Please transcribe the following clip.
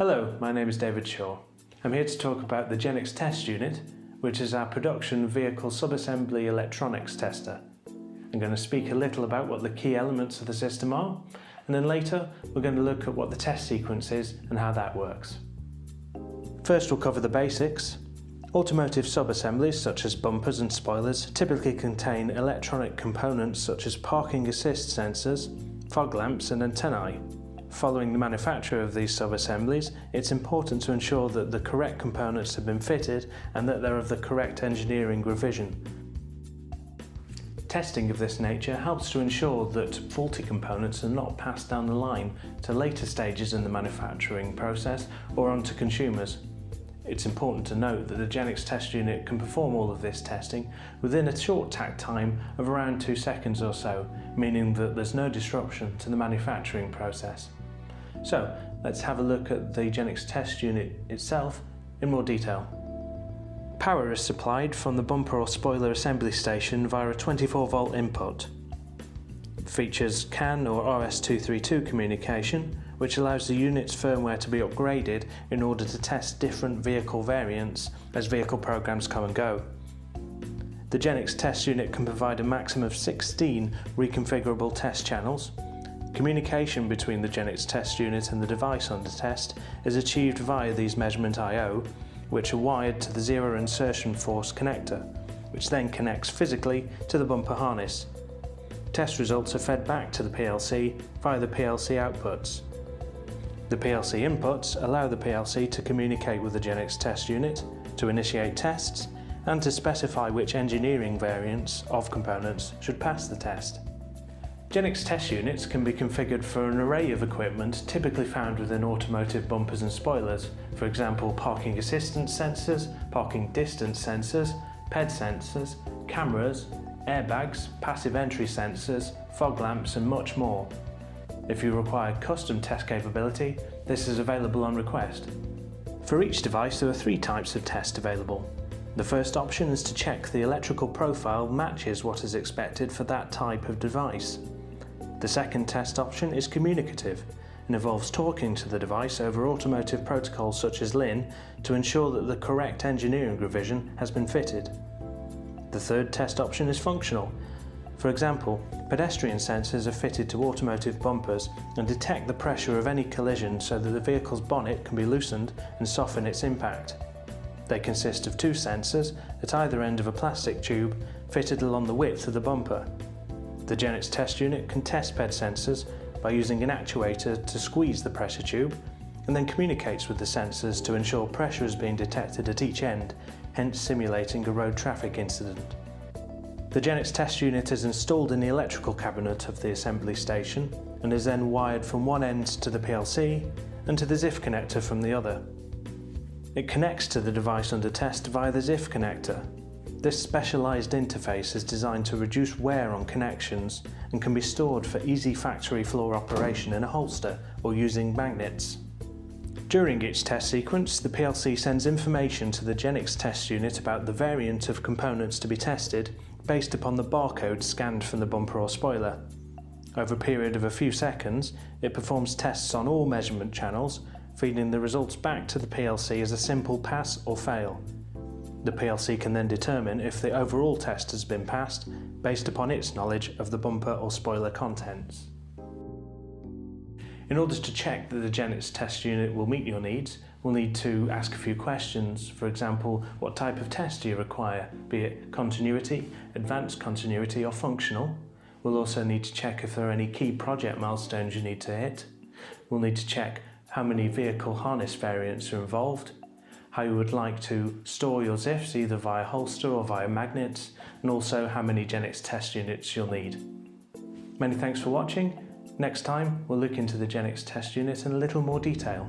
Hello, my name is David Shaw. I'm here to talk about the Genix Test Unit, which is our production vehicle sub-assembly electronics tester. I'm going to speak a little about what the key elements of the system are, and then later we're going to look at what the test sequence is and how that works. First we'll cover the basics. Automotive sub-assemblies such as bumpers and spoilers typically contain electronic components such as parking assist sensors, fog lamps and antennae. Following the manufacture of these sub-assemblies, it's important to ensure that the correct components have been fitted and that they're of the correct engineering revision. Testing of this nature helps to ensure that faulty components are not passed down the line to later stages in the manufacturing process or onto consumers. It's important to note that the Genix Test Unit can perform all of this testing within a short takt time of around 2 seconds or so, meaning that there's no disruption to the manufacturing process. So let's have a look at the Genix Test Unit itself in more detail. Power is supplied from the bumper or spoiler assembly station via a 24-volt input. It features CAN or RS-232 communication, which allows the unit's firmware to be upgraded in order to test different vehicle variants as vehicle programs come and go. The Genix Test Unit can provide a maximum of 16 reconfigurable test channels. Communication between the Genix Test Unit and the device under test is achieved via these measurement I/O, which are wired to the zero insertion force connector, which then connects physically to the bumper harness. Test results are fed back to the PLC via the PLC outputs. The PLC inputs allow the PLC to communicate with the Genix Test Unit, to initiate tests, and to specify which engineering variants of components should pass the test. Genix Test Units can be configured for an array of equipment typically found within automotive bumpers and spoilers, for example parking assistance sensors, parking distance sensors, PED sensors, cameras, airbags, passive entry sensors, fog lamps and much more. If you require custom test capability, this is available on request. For each device there are 3 types of test available. The first option is to check the electrical profile matches what is expected for that type of device. The second test option is communicative and involves talking to the device over automotive protocols such as LIN to ensure that the correct engineering revision has been fitted. The third test option is functional. For example, pedestrian sensors are fitted to automotive bumpers and detect the pressure of any collision so that the vehicle's bonnet can be loosened and soften its impact. They consist of 2 sensors at either end of a plastic tube fitted along the width of the bumper. The Genix Test Unit can test PED sensors by using an actuator to squeeze the pressure tube and then communicates with the sensors to ensure pressure is being detected at each end, hence simulating a road traffic incident. The Genix Test Unit is installed in the electrical cabinet of the assembly station and is then wired from one end to the PLC and to the ZIF connector from the other. It connects to the device under test via the ZIF connector. This specialised interface is designed to reduce wear on connections and can be stored for easy factory floor operation in a holster or using magnets. During each test sequence, the PLC sends information to the Genix Test Unit about the variant of components to be tested based upon the barcode scanned from the bumper or spoiler. Over a period of a few seconds, it performs tests on all measurement channels, feeding the results back to the PLC as a simple pass or fail. The PLC can then determine if the overall test has been passed based upon its knowledge of the bumper or spoiler contents. In order to check that the Genix Test Unit will meet your needs, we'll need to ask a few questions. For example, what type of test do you require, be it continuity, advanced continuity or functional? We'll also need to check if there are any key project milestones you need to hit. We'll need to check how many vehicle harness variants are involved, how you would like to store your ZIFs either via holster or via magnets, and also how many Genix Test Units you'll need. Many thanks for watching. Next time we'll look into the Genix Test Unit in a little more detail.